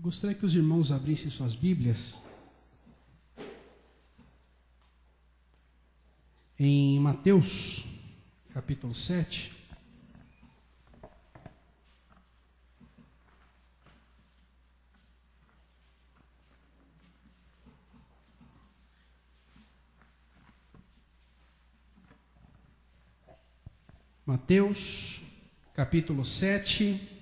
Gostaria que os irmãos abrissem suas Bíblias em Mateus, capítulo 7. Mateus, capítulo 7,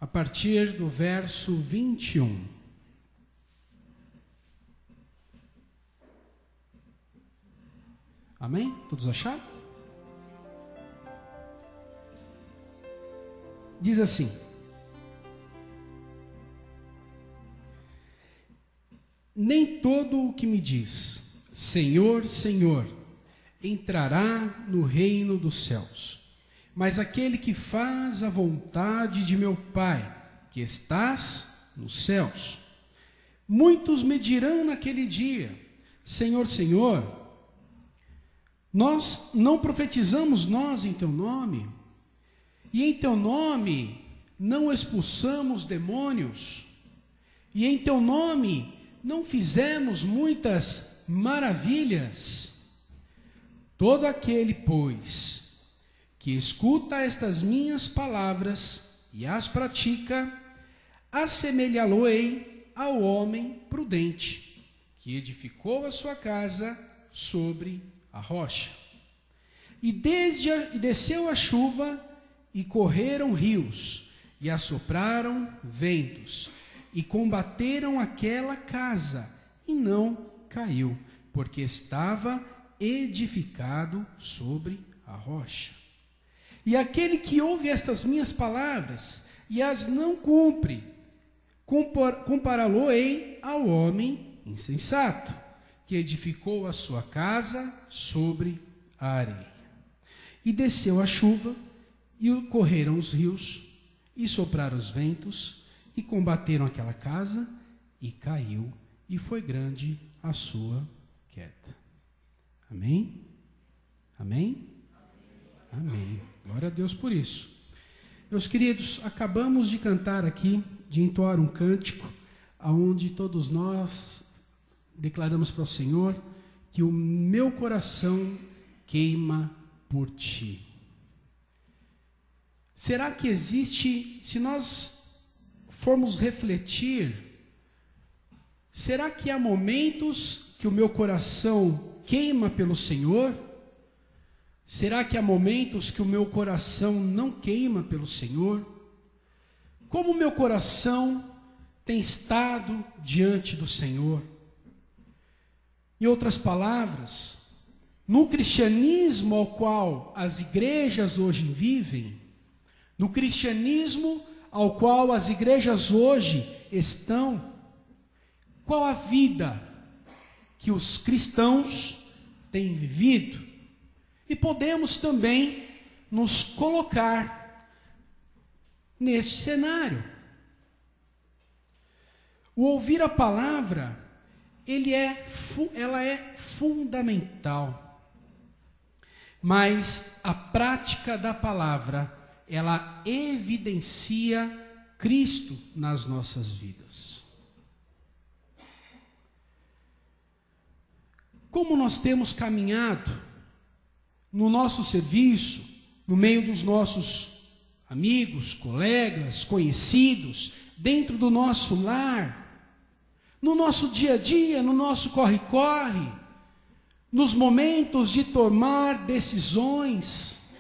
a partir do verso 21. Amém? Todos acharam? Diz assim: nem todo o que me diz, Senhor, Senhor, entrará no reino dos céus, mas aquele que faz a vontade de meu Pai, que estás nos céus. Muitos me dirão naquele dia, Senhor, Senhor, nós não profetizamos nós em teu nome, e em teu nome não expulsamos demônios, e em teu nome não fizemos muitas maravilhas. Todo aquele, pois, que escuta estas minhas palavras e as pratica, assemelhá-lo-ei ao homem prudente, que edificou a sua casa sobre a rocha. E desceu a chuva, e correram rios, e assopraram ventos, e combateram aquela casa, e não caiu, porque estava edificado sobre a rocha. E aquele que ouve estas minhas palavras e as não cumpre, compará-lo-ei ao homem insensato, que edificou a sua casa sobre a areia. E desceu a chuva, e correram os rios, e sopraram os ventos, e combateram aquela casa, e caiu, e foi grande a sua queda. Amém? Amém? Amém. Glória a Deus por isso. Meus queridos, acabamos de cantar aqui, de entoar um cântico, onde todos nós declaramos para o Senhor que o meu coração queima por ti. Será que existe, se nós formos refletir, será que há momentos que o meu coração queima pelo Senhor? Será que há momentos que o meu coração não queima pelo Senhor? Como o meu coração tem estado diante do Senhor? Em outras palavras, no cristianismo ao qual as igrejas hoje vivem, no cristianismo ao qual as igrejas hoje estão, qual a vida que os cristãos têm vivido? E podemos também nos colocar neste cenário. O ouvir a palavra, ela é fundamental, mas a prática da palavra, ela evidencia Cristo nas nossas vidas. Como nós temos caminhado no nosso serviço, no meio dos nossos amigos, colegas, conhecidos, dentro do nosso lar, no nosso dia a dia, no nosso corre-corre, nos momentos de tomar decisões,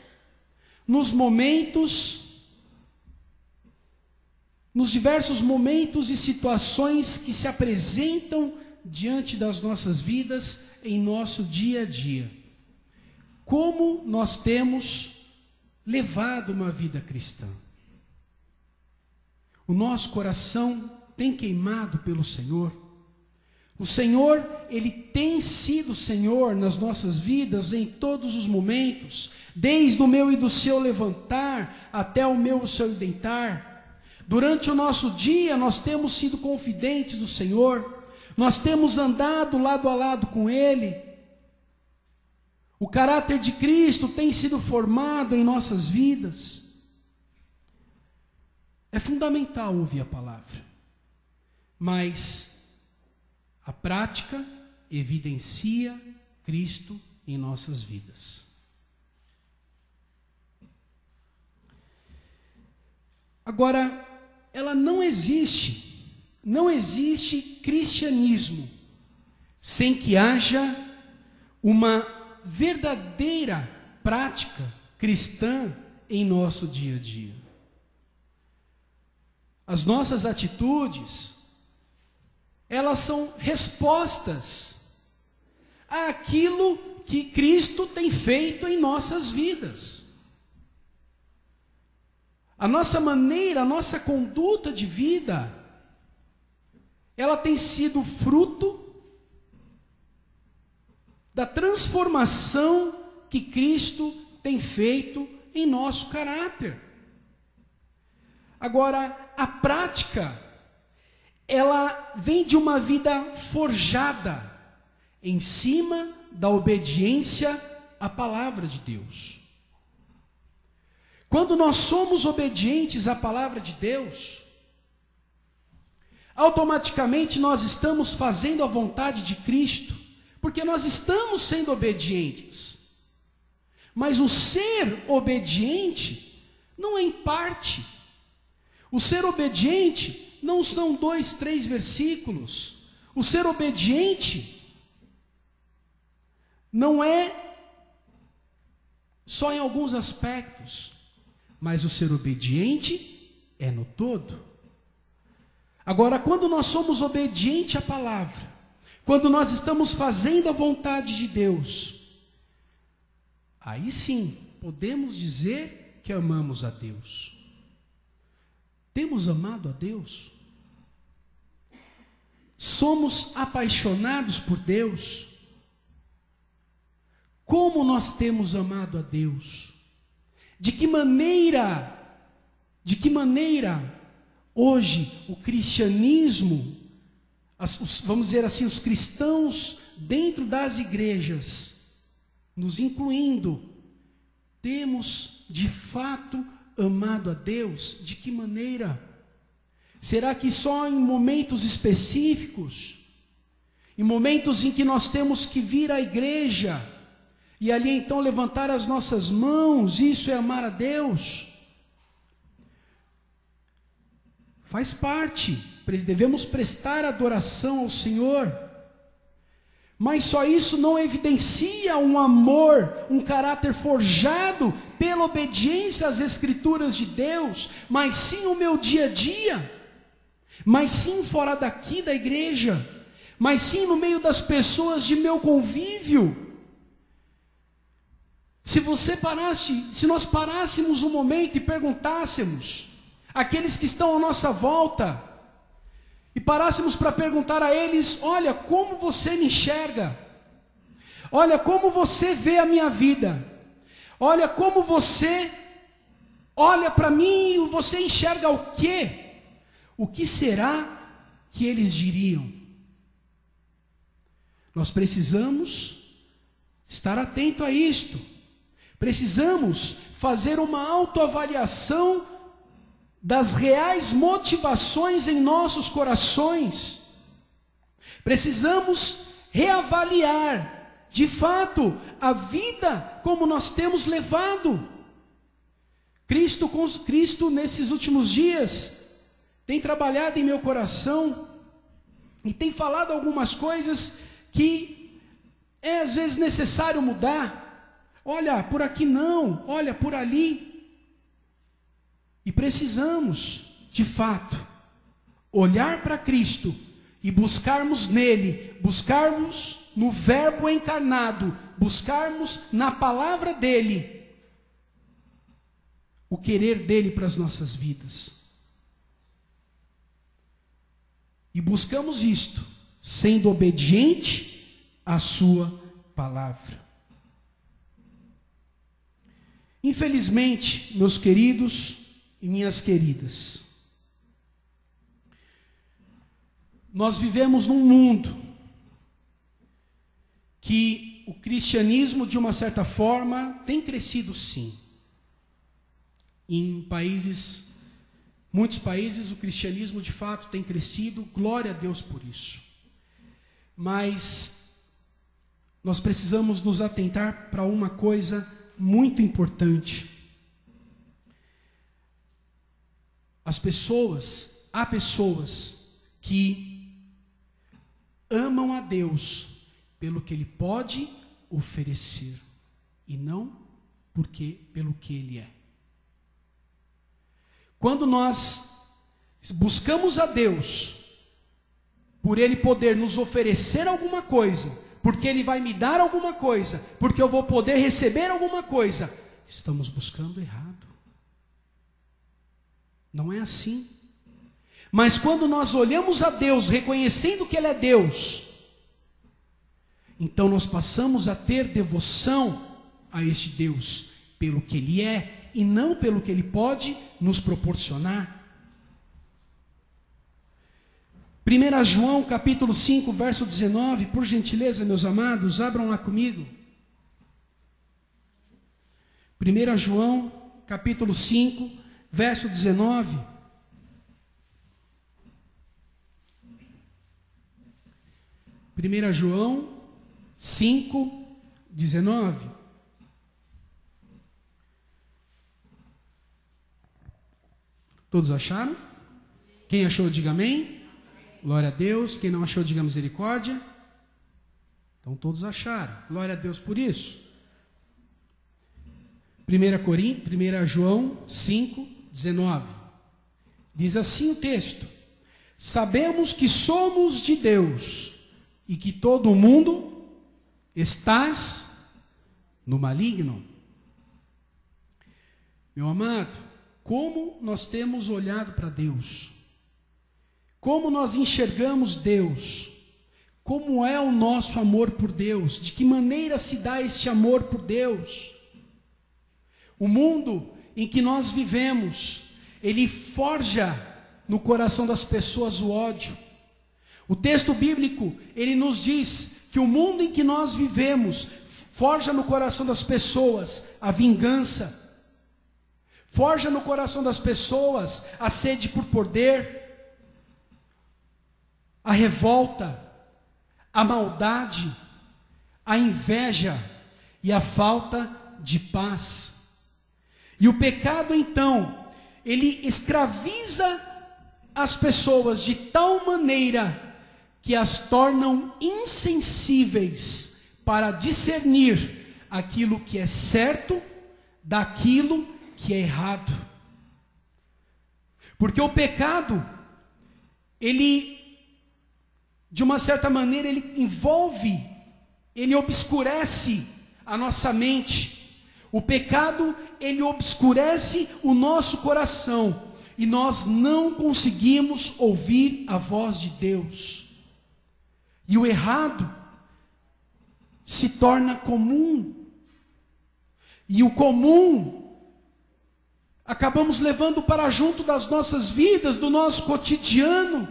nos diversos momentos e situações que se apresentam diante das nossas vidas em nosso dia a dia. Como nós temos levado uma vida cristã? O nosso coração tem queimado pelo Senhor? O Senhor, Ele tem sido Senhor nas nossas vidas em todos os momentos, desde o meu e do seu levantar até o meu e o seu deitar. Durante o nosso dia nós temos sido confidentes do Senhor, nós temos andado lado a lado com Ele. O caráter de Cristo tem sido formado em nossas vidas. É fundamental ouvir a palavra. mas a prática evidencia Cristo em nossas vidas. Agora, ela não existe cristianismo sem que haja uma verdadeira prática cristã em nosso dia a dia. As nossas atitudes, elas são respostas àquilo que Cristo tem feito em nossas vidas. A nossa maneira, a nossa conduta de vida, ela tem sido fruto da transformação que Cristo tem feito em nosso caráter. Agora, a prática, ela vem de uma vida forjada em cima da obediência à palavra de Deus. Quando nós somos obedientes à palavra de Deus, automaticamente nós estamos fazendo a vontade de Cristo, porque nós estamos sendo obedientes. Mas o ser obediente não é em parte. O ser obediente não são 2, 3 versículos. O ser obediente não é só em alguns aspectos, mas o ser obediente é no todo. Agora, quando nós somos obedientes à palavra, quando nós estamos fazendo a vontade de Deus, aí sim, podemos dizer que amamos a Deus. Temos amado a Deus? Somos apaixonados por Deus? Como nós temos amado a Deus? De que maneira hoje o cristianismo, vamos dizer assim, os cristãos dentro das igrejas, nos incluindo, temos de fato amado a Deus? De que maneira? Será que só em momentos específicos? Em momentos em que nós temos que vir à igreja e ali então levantar as nossas mãos, isso é amar a Deus? Faz parte, devemos prestar adoração ao Senhor, mas só isso não evidencia um amor, um caráter forjado pela obediência às Escrituras de Deus, mas sim o meu dia a dia, mas sim fora daqui da igreja, mas sim no meio das pessoas de meu convívio. Se nós parássemos um momento e perguntássemos àqueles que estão à nossa volta, e parássemos para perguntar a eles: olha, como você me enxerga? Olha, como você vê a minha vida? Olha, como você olha para mim e você enxerga o quê? O que será que eles diriam? Nós precisamos estar atento a isto. Precisamos fazer uma autoavaliação das reais motivações em nossos corações. Precisamos reavaliar, de fato, a vida como nós temos levado. Cristo nesses últimos dias tem trabalhado em meu coração e tem falado algumas coisas que é às vezes necessário mudar. Olha, por aqui não, olha, por ali. E precisamos, de fato, olhar para Cristo e buscarmos nele, buscarmos no Verbo encarnado, buscarmos na palavra dele, o querer dele para as nossas vidas. E buscamos isto, sendo obediente à sua palavra. Infelizmente, meus queridos e minhas queridas, nós vivemos num mundo que o cristianismo, de uma certa forma, tem crescido sim. Em países Muitos países o cristianismo de fato tem crescido, glória a Deus por isso. Mas nós precisamos nos atentar para uma coisa muito importante. Há pessoas que amam a Deus pelo que Ele pode oferecer e não pelo que Ele é. Quando nós buscamos a Deus por Ele poder nos oferecer alguma coisa, porque Ele vai me dar alguma coisa, porque eu vou poder receber alguma coisa, estamos buscando errado. Não é assim. Mas quando nós olhamos a Deus, reconhecendo que Ele é Deus, então nós passamos a ter devoção a este Deus, pelo que Ele é, e não pelo que Ele pode nos proporcionar. 1 João capítulo 5, verso 19, por gentileza, meus amados, abram lá comigo. 1 João capítulo 5, verso 19. Primeira João 5, 19. Todos acharam? Quem achou, diga amém. Glória a Deus. Quem não achou, diga misericórdia. Então todos acharam. Glória a Deus por isso. 1 João 5, 19. Diz assim o texto: sabemos que somos de Deus e que todo mundo estás no maligno. Meu amado, como nós temos olhado para Deus, como nós enxergamos Deus, como é o nosso amor por Deus, de que maneira se dá este amor por Deus. O mundo em que nós vivemos, ele forja no coração das pessoas o ódio. O texto bíblico, ele nos diz que o mundo em que nós vivemos forja no coração das pessoas a vingança, forja no coração das pessoas a sede por poder, a revolta, a maldade, a inveja e a falta de paz. E o pecado, então, ele escraviza as pessoas de tal maneira que as tornam insensíveis para discernir aquilo que é certo daquilo que é errado. Porque o pecado, ele, de uma certa maneira, ele envolve, ele obscurece a nossa mente. O pecado, ele obscurece o nosso coração e nós não conseguimos ouvir a voz de Deus. E o errado se torna comum. E o comum acabamos levando para junto das nossas vidas, do nosso cotidiano.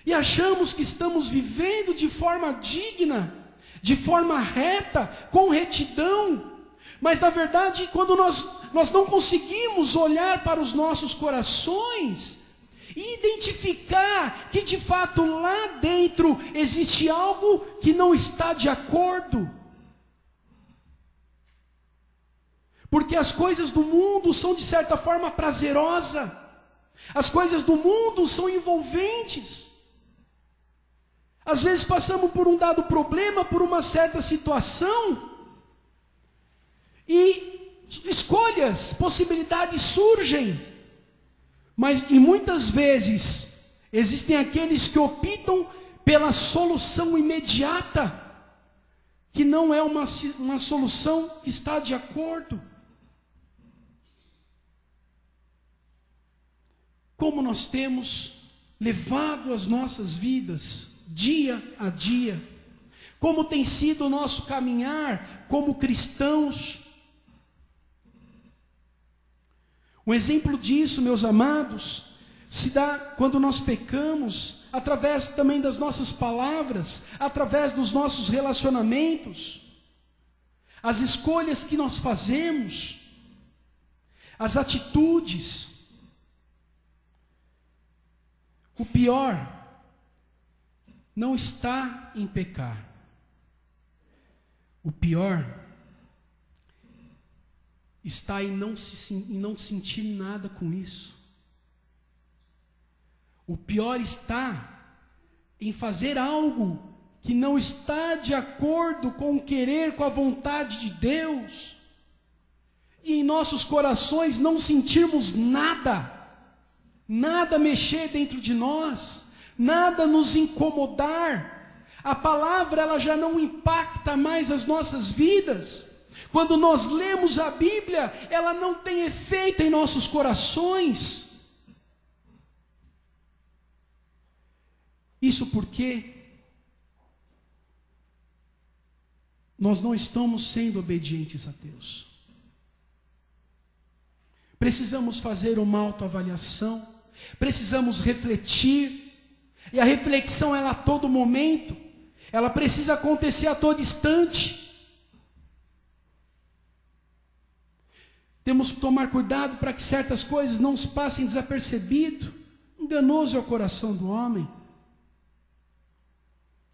E achamos que estamos vivendo de forma digna, de forma reta, com retidão. Mas na verdade, quando nós não conseguimos olhar para os nossos corações e identificar que de fato lá dentro existe algo que não está de acordo. Porque as coisas do mundo são de certa forma prazerosas. As coisas do mundo são envolventes. Às vezes passamos por um dado problema, por uma certa situação, e escolhas, possibilidades surgem, e muitas vezes existem aqueles que optam pela solução imediata, que não é uma solução que está de acordo. Como nós temos levado as nossas vidas dia a dia, como tem sido o nosso caminhar como cristãos. Um exemplo disso, meus amados, se dá quando nós pecamos, através também das nossas palavras, através dos nossos relacionamentos, as escolhas que nós fazemos, as atitudes. O pior não está em pecar. O pior está em não sentir nada com isso. O pior está em fazer algo que não está de acordo com o querer, com a vontade de Deus, e em nossos corações não sentirmos nada mexer dentro de nós, nada nos incomodar. A palavra ela já não impacta mais as nossas vidas. Quando nós lemos a Bíblia, ela não tem efeito em nossos corações. Isso porque nós não estamos sendo obedientes a Deus. Precisamos fazer uma autoavaliação, precisamos refletir, e a reflexão ela a todo momento, ela precisa acontecer a todo instante. Temos que tomar cuidado para que certas coisas não se passem desapercebido. Enganoso é o coração do homem.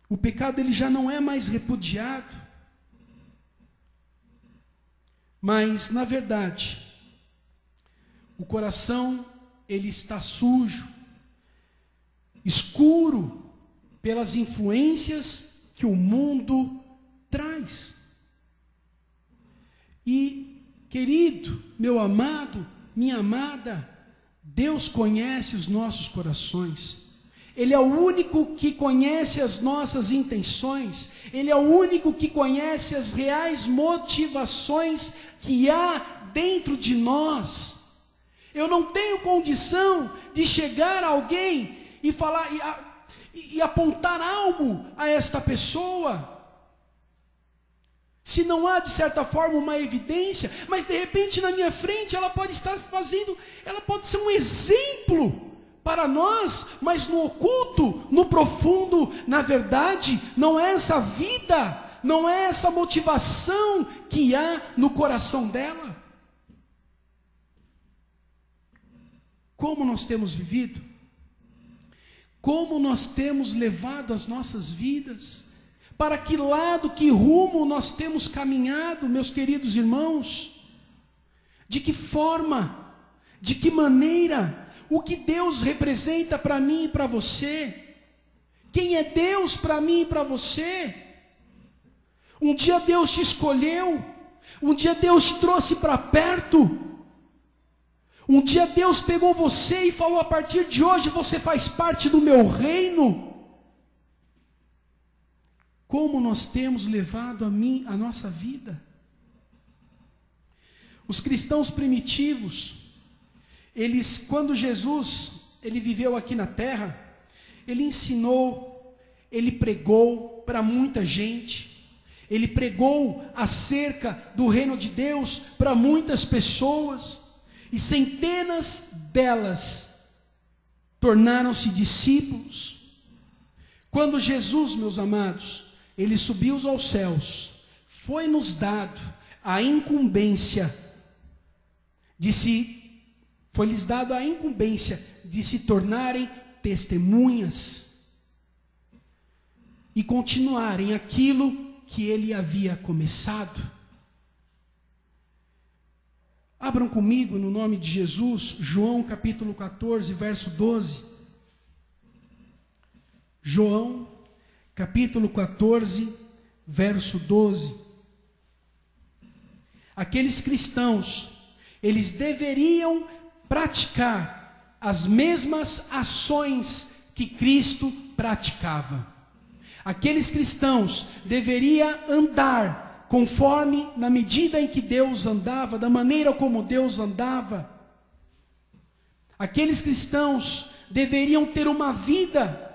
O pecado ele já não é mais repudiado. Mas, na verdade, o coração ele está sujo, escuro, pelas influências que o mundo traz. E, querido, meu amado, minha amada, Deus conhece os nossos corações. Ele é o único que conhece as nossas intenções. Ele é o único que conhece as reais motivações que há dentro de nós. Eu não tenho condição de chegar a alguém e falar e apontar algo a esta pessoa, se não há de certa forma uma evidência, mas de repente na minha frente ela pode estar fazendo, ela pode ser um exemplo para nós, mas no oculto, no profundo, na verdade, não é essa vida, não é essa motivação que há no coração dela. Como nós temos vivido? Como nós temos levado as nossas vidas? Para que lado, que rumo nós temos caminhado, meus queridos irmãos? De que forma? De que maneira? O que Deus representa para mim e para você? Quem é Deus para mim e para você? Um dia Deus te escolheu, um dia Deus te trouxe para perto, um dia Deus pegou você e falou: a partir de hoje você faz parte do meu reino. Como nós temos levado a nossa vida? Os cristãos primitivos, eles, quando Jesus, ele viveu aqui na terra, ele ensinou, ele pregou para muita gente, ele pregou acerca do reino de Deus para muitas pessoas, e centenas delas tornaram-se discípulos. Quando Jesus, meus amados, ele subiu aos céus, foi-nos dado a incumbência foi-lhes dado a incumbência de se tornarem testemunhas e continuarem aquilo que ele havia começado. Abram comigo, no nome de Jesus, João capítulo 14, verso 12. João capítulo 14, verso 12. Aqueles cristãos, eles deveriam praticar as mesmas ações que Cristo praticava. Aqueles cristãos deveriam andar conforme, na medida em que Deus andava, da maneira como Deus andava. Aqueles cristãos deveriam ter uma vida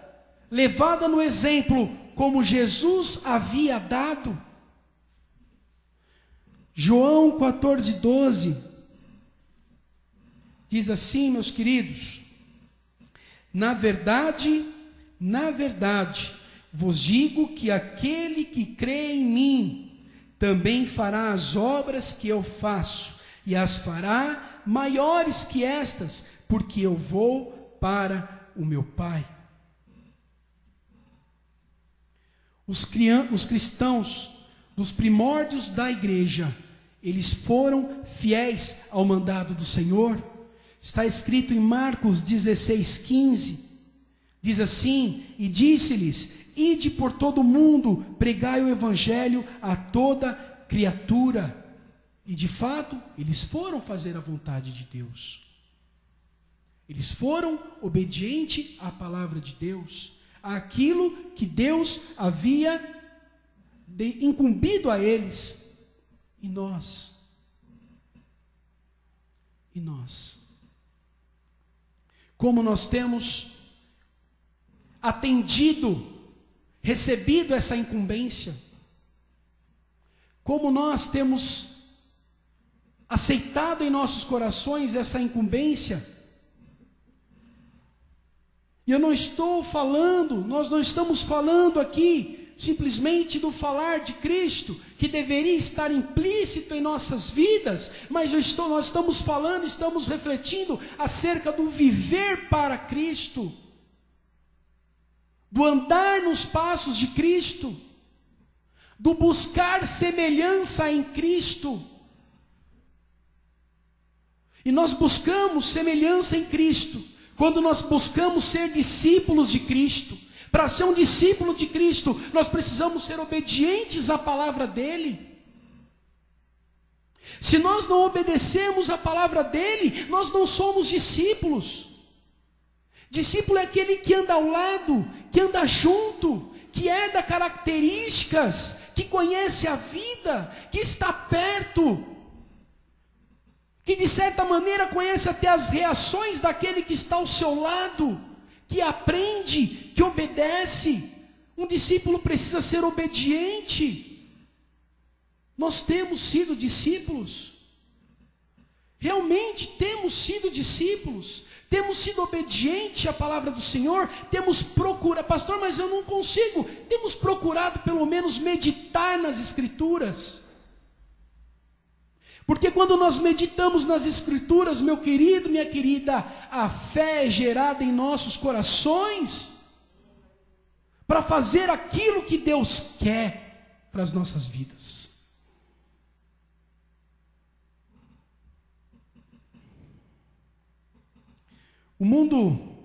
levada no exemplo como Jesus havia dado. João 14, 12 diz assim, meus queridos: na verdade, vos digo que aquele que crê em mim também fará as obras que eu faço, e as fará maiores que estas, porque eu vou para o meu Pai. Os cristãos dos primórdios da igreja, eles foram fiéis ao mandado do Senhor. Está escrito em Marcos 16:15, diz assim: e disse-lhes: ide por todo o mundo, pregai o evangelho a toda criatura. E de fato, eles foram fazer a vontade de Deus. Eles foram obedientes à palavra de Deus, àquilo que Deus havia incumbido a eles. E nós? E nós? Como nós temos atendido, recebido essa incumbência? Como nós temos aceitado em nossos corações essa incumbência? E eu não estou falando, nós não estamos falando aqui simplesmente do falar de Cristo, que deveria estar implícito em nossas vidas, mas nós estamos falando, estamos refletindo acerca do viver para Cristo, do andar nos passos de Cristo, do buscar semelhança em Cristo. E nós buscamos semelhança em Cristo quando nós buscamos ser discípulos de Cristo. Para ser um discípulo de Cristo, nós precisamos ser obedientes à palavra dele. Se nós não obedecemos à palavra dele, nós não somos discípulos. Discípulo é aquele que anda ao lado, que anda junto, que herda características, que conhece a vida, que está perto, que de certa maneira conhece até as reações daquele que está ao seu lado, que aprende, que obedece. Um discípulo precisa ser obediente. Nós temos sido discípulos. Realmente temos sido discípulos. Temos sido obedientes à palavra do Senhor. Temos procurado, pastor, mas eu não consigo. Temos procurado pelo menos meditar nas Escrituras. Porque quando nós meditamos nas Escrituras, meu querido, minha querida, a fé é gerada em nossos corações para fazer aquilo que Deus quer para as nossas vidas. O mundo,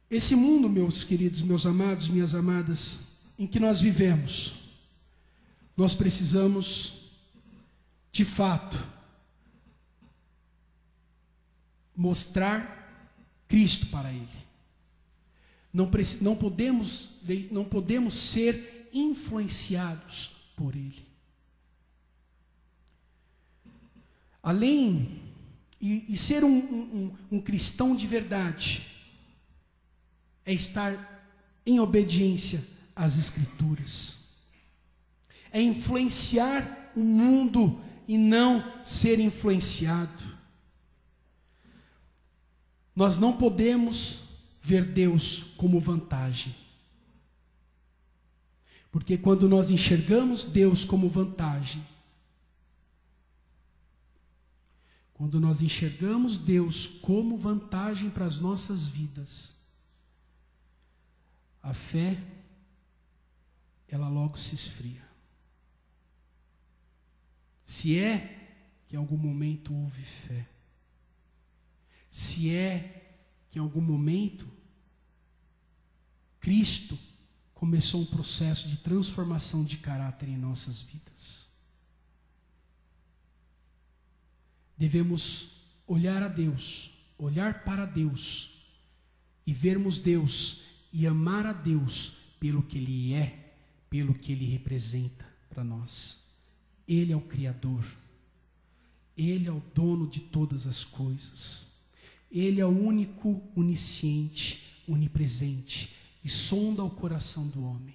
esse mundo, meus queridos, meus amados, minhas amadas, em que nós vivemos, nós precisamos de fato mostrar Cristo para ele. Não podemos ser influenciados por ele. Além e ser um cristão de verdade é estar em obediência às Escrituras, é influenciar o mundo e não ser influenciado. Nós não podemos ver Deus como vantagem, porque quando nós enxergamos Deus como vantagem, quando nós enxergamos Deus como vantagem para as nossas vidas, a fé, ela logo se esfria. Se é que em algum momento houve fé, se é que em algum momento Cristo começou um processo de transformação de caráter em nossas vidas. Devemos olhar a Deus, olhar para Deus e vermos Deus e amar a Deus pelo que Ele é, pelo que Ele representa para nós. Ele é o Criador, Ele é o dono de todas as coisas, Ele é o único, onisciente, onipresente, e sonda o coração do homem.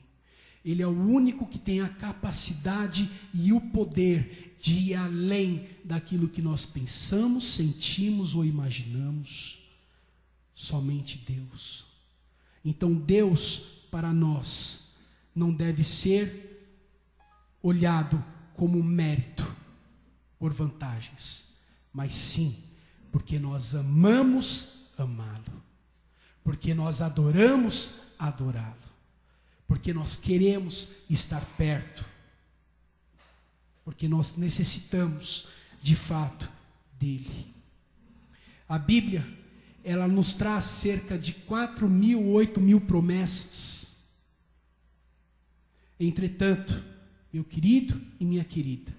Ele é o único que tem a capacidade e o poder de ir além daquilo que nós pensamos, sentimos ou imaginamos. Somente Deus. Então Deus para nós não deve ser olhado como mérito por vantagens, mas sim porque nós amamos amá-lo. porque nós adoramos adorá-lo, porque nós queremos estar perto, porque nós necessitamos de fato dele. A Bíblia, ela nos traz cerca de 4.000, 8.000 promessas. Entretanto, meu querido e minha querida,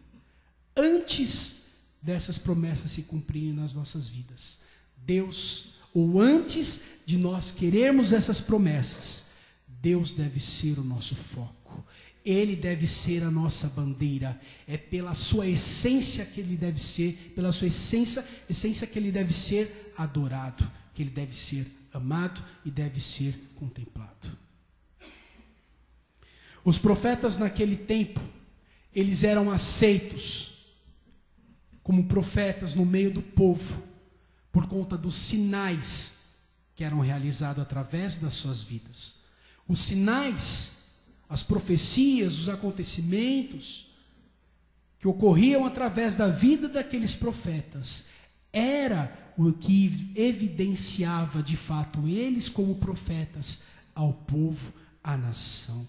antes dessas promessas se cumprirem nas nossas vidas, Deus, ou antes de nós querermos essas promessas, Deus deve ser o nosso foco. Ele deve ser a nossa bandeira. É pela sua essência que ele deve ser, pela sua essência que ele deve ser adorado, que ele deve ser amado e deve ser contemplado. Os profetas naquele tempo, eles eram aceitos como profetas no meio do povo, por conta dos sinais que eram realizados através das suas vidas. Os sinais, as profecias, os acontecimentos que ocorriam através da vida daqueles profetas, era o que evidenciava de fato eles como profetas ao povo, à nação.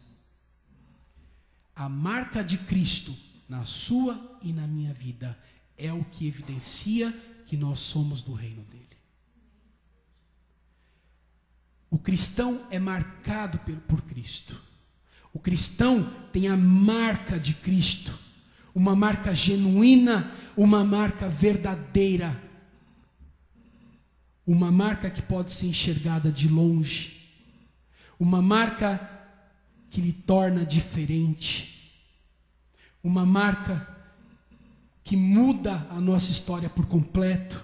A marca de Cristo na sua e na minha vida é o que evidencia que nós somos do reino dele. O cristão é marcado por Cristo. O cristão tem a marca de Cristo, uma marca genuína, uma marca verdadeira, uma marca que pode ser enxergada de longe, uma marca que lhe torna diferente, uma marca que muda a nossa história por completo.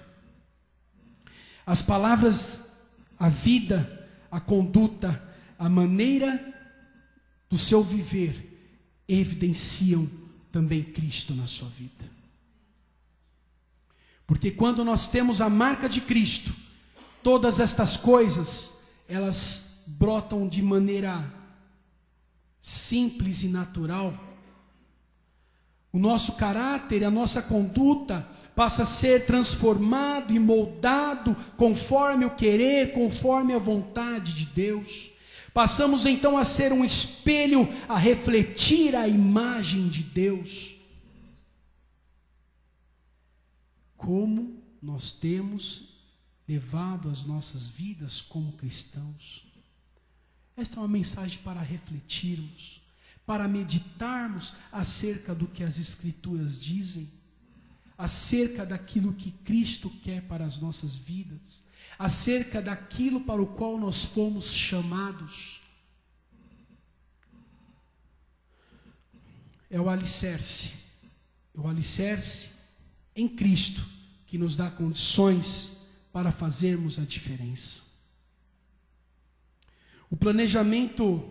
As palavras, a vida, a conduta, a maneira do seu viver evidenciam também Cristo na sua vida. Porque quando nós temos a marca de Cristo, todas estas coisas, elas brotam de maneira simples e natural. O nosso caráter, a nossa conduta passa a ser transformado e moldado conforme o querer, conforme a vontade de Deus. Passamos então a ser um espelho, a refletir a imagem de Deus. Como nós temos levado as nossas vidas como cristãos? Esta é uma mensagem para refletirmos, para meditarmos acerca do que as Escrituras dizem, acerca daquilo que Cristo quer para as nossas vidas, acerca daquilo para o qual nós fomos chamados. É o alicerce em Cristo que nos dá condições para fazermos a diferença. O planejamento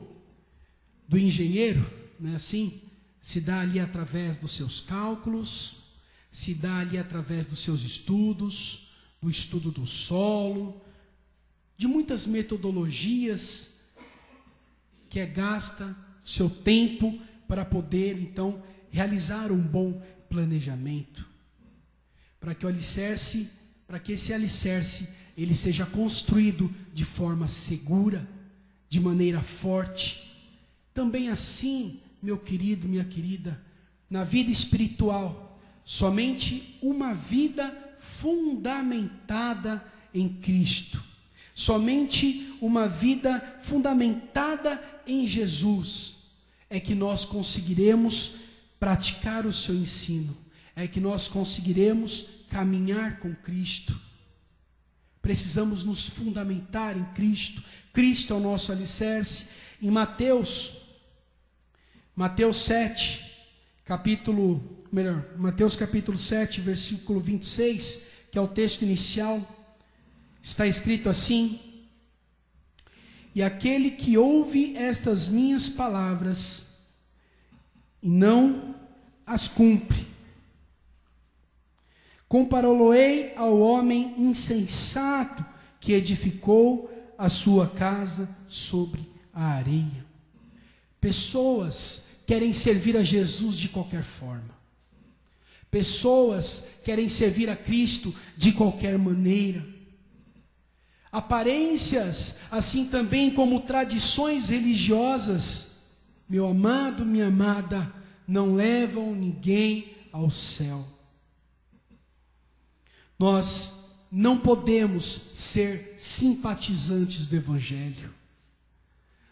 do engenheiro, não é assim? Se dá ali através dos seus cálculos, se dá ali através dos seus estudos, do estudo do solo, de muitas metodologias que gasta seu tempo para poder então realizar um bom planejamento, para que esse alicerce ele seja construído de forma segura, de maneira forte. Também assim, meu querido, minha querida, na vida espiritual, somente uma vida fundamentada em Cristo, somente uma vida fundamentada em Jesus, é que nós conseguiremos praticar o seu ensino, é que nós conseguiremos caminhar com Cristo. Precisamos nos fundamentar em Cristo. Cristo é o nosso alicerce. Em Mateus capítulo 7, versículo 26, que é o texto inicial, está escrito assim: e aquele que ouve estas minhas palavras e não as cumpre, compará-lo-ei ao homem insensato que edificou a sua casa sobre a areia. Pessoas querem servir a Jesus de qualquer forma. Pessoas querem servir a Cristo de qualquer maneira. aparências, assim também como tradições religiosas, meu amado, minha amada, não levam ninguém ao céu. Nós não podemos ser simpatizantes do Evangelho.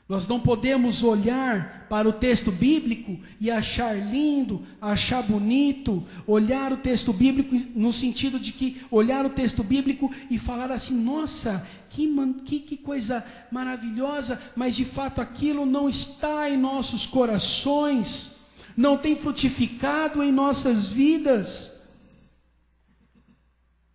Nós não podemos olhar para o texto bíblico e achar lindo, achar bonito, olhar o texto bíblico no sentido de que olhar o texto bíblico e falar assim, nossa, que coisa maravilhosa, mas de fato aquilo não está em nossos corações, não tem frutificado em nossas vidas.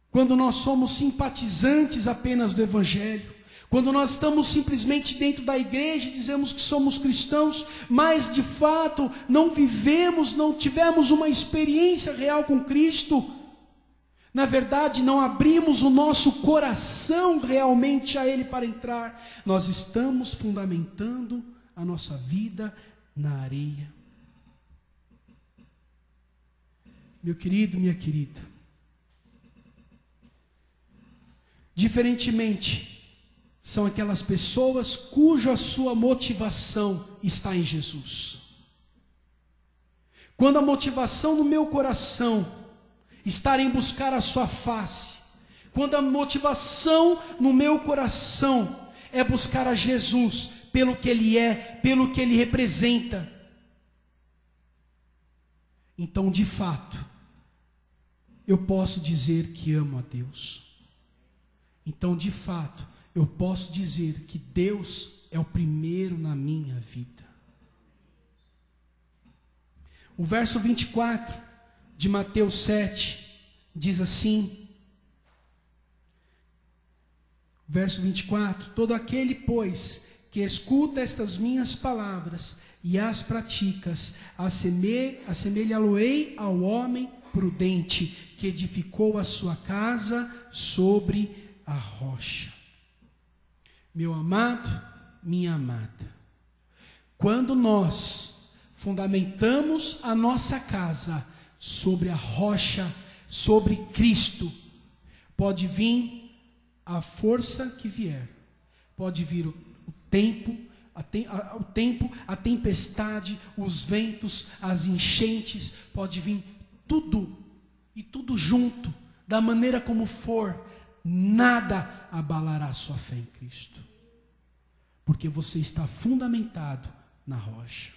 Quando nós somos simpatizantes apenas do Evangelho, quando nós estamos simplesmente dentro da igreja e dizemos que somos cristãos, mas de fato não vivemos, não tivemos uma experiência real com Cristo, na verdade não abrimos o nosso coração realmente a Ele para entrar, nós estamos fundamentando a nossa vida na areia. Meu querido, minha querida, diferentemente, são aquelas pessoas cuja sua motivação está em Jesus. Quando a motivação no meu coração está em buscar a sua face, quando a motivação no meu coração é buscar a Jesus pelo que Ele é, pelo que Ele representa, então de fato, eu posso dizer que amo a Deus. Então de fato, eu posso dizer que Deus é o primeiro na minha vida. O verso 24 de Mateus 7 diz assim, verso 24, todo aquele, pois, que escuta estas minhas palavras e as praticas, assemelhá-lo-ei ao homem prudente, que edificou a sua casa sobre a rocha. Meu amado, minha amada, quando nós fundamentamos a nossa casa sobre a rocha, sobre Cristo, pode vir a força que vier, pode vir o tempo, a tempestade, os ventos, as enchentes, pode vir tudo, e tudo junto, da maneira como for, nada abalará a sua fé em Cristo, porque você está fundamentado na rocha,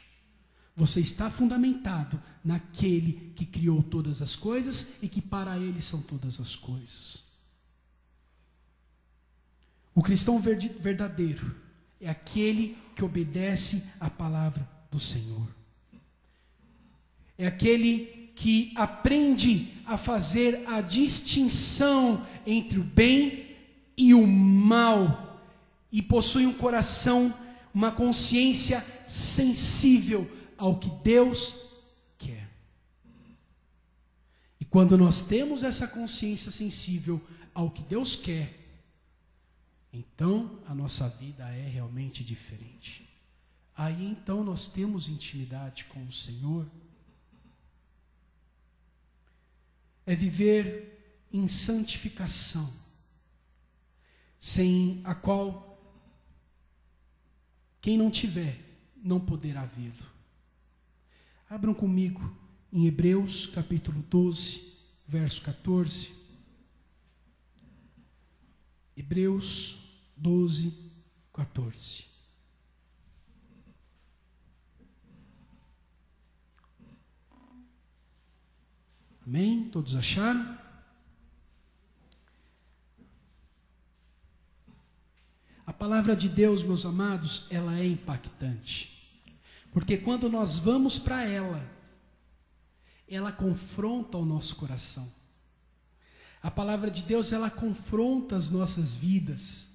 você está fundamentado naquele que criou todas as coisas e que para ele são todas as coisas. O cristão verdadeiro é aquele que obedece à palavra do Senhor, é aquele que aprende a fazer a distinção entre o bem e o mal, e possui um coração, uma consciência sensível ao que Deus quer. E quando nós temos essa consciência sensível ao que Deus quer, então a nossa vida é realmente diferente. Aí então nós temos intimidade com o Senhor. É viver em santificação, sem a qual quem não tiver, não poderá vê-lo. Abram comigo em Hebreus capítulo 12, verso 14. Hebreus 12, 14. Amém? Todos acharam? A palavra de Deus, meus amados, ela é impactante. Porque quando nós vamos para ela confronta o nosso coração. A palavra de Deus, ela confronta as nossas vidas.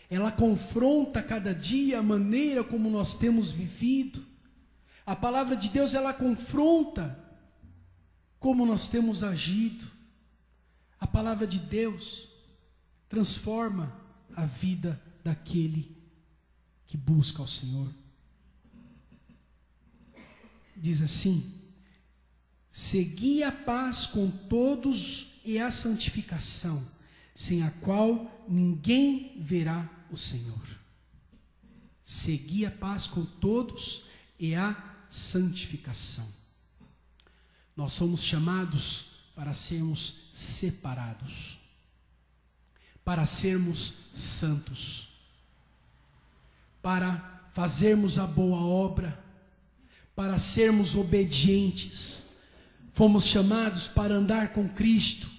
Ela confronta cada dia a maneira como nós temos vivido. A palavra de Deus, ela confronta como nós temos agido. A palavra de Deus transforma a vida daquele que busca ao Senhor. Diz assim: segui a paz com todos e a santificação, sem a qual ninguém verá o Senhor. Segui a paz com todos e a santificação. Nós somos chamados para sermos separados, para sermos santos, para fazermos a boa obra, para sermos obedientes. Fomos chamados para andar com Cristo,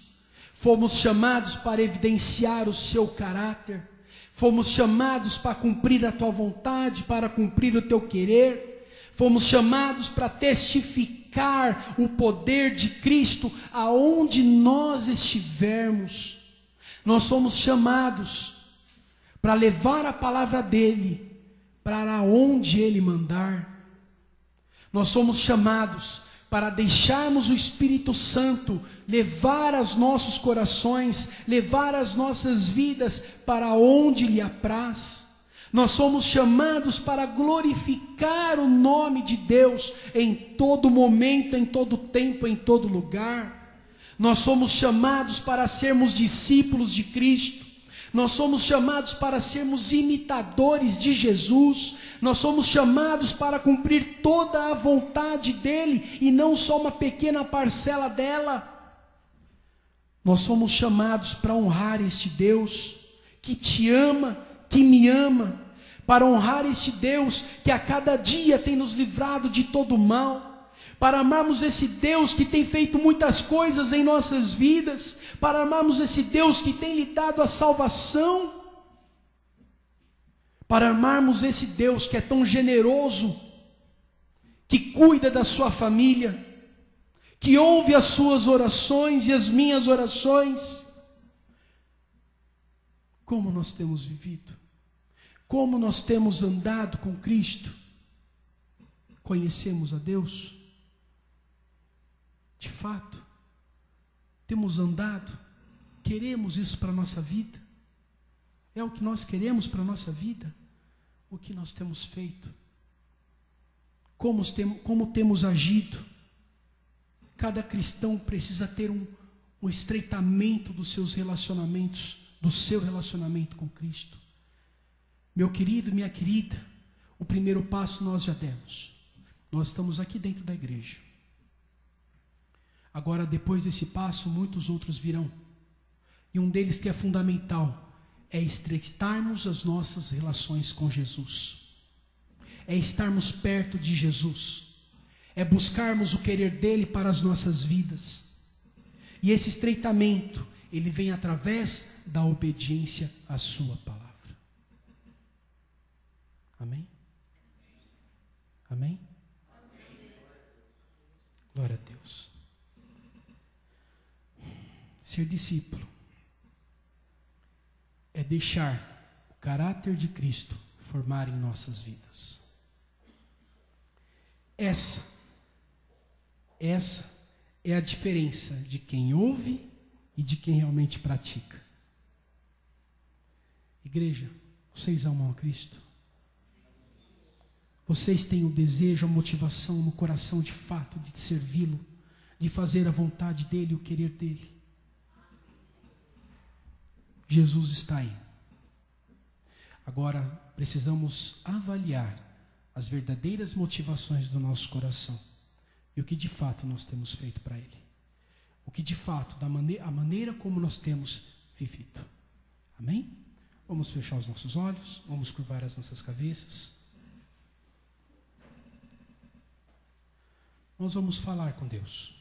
fomos chamados para evidenciar o seu caráter, fomos chamados para cumprir a tua vontade, para cumprir o teu querer, fomos chamados para testificar o poder de Cristo aonde nós estivermos. Nós somos chamados para levar a palavra dele para onde ele mandar. Nós somos chamados para deixarmos o Espírito Santo levar os nossos corações, levar as nossas vidas para onde lhe apraz. Nós somos chamados para glorificar o nome de Deus em todo momento, em todo tempo, em todo lugar. Nós somos chamados para sermos discípulos de Cristo. Nós somos chamados para sermos imitadores de Jesus. Nós somos chamados para cumprir toda a vontade dele e não só uma pequena parcela dela. Nós somos chamados para honrar este Deus que te ama, que me ama, para honrar este Deus que a cada dia tem nos livrado de todo mal, para amarmos esse Deus que tem feito muitas coisas em nossas vidas, para amarmos esse Deus que tem lhe dado a salvação, para amarmos esse Deus que é tão generoso, que cuida da sua família, que ouve as suas orações e as minhas orações. Como nós temos vivido? Como nós temos andado com Cristo? Conhecemos a Deus? De fato, temos andado? Queremos isso para a nossa vida? É o que nós queremos para a nossa vida? O que nós temos feito? Como temos agido? Cada cristão precisa ter um estreitamento dos seus relacionamentos, do seu relacionamento com Cristo. Meu querido, minha querida, o primeiro passo nós já demos. Nós estamos aqui dentro da igreja. Agora, depois desse passo, muitos outros virão. E um deles que é fundamental é estreitarmos as nossas relações com Jesus. É estarmos perto de Jesus. É buscarmos o querer dele para as nossas vidas. E esse estreitamento, ele vem através da obediência à sua palavra. Amém? Amém? Glória a Deus. Ser discípulo é deixar o caráter de Cristo formar em nossas vidas. Essa é a diferença de quem ouve e de quem realmente pratica. Igreja, vocês amam a Cristo? Vocês têm o desejo, a motivação no coração de fato de servi-lo, de fazer a vontade dele e o querer dele? Jesus está aí. Agora precisamos avaliar as verdadeiras motivações do nosso coração e o que de fato nós temos feito para ele. O que de fato, a maneira como nós temos vivido. Amém? Vamos fechar os nossos olhos, vamos curvar as nossas cabeças. Nós vamos falar com Deus.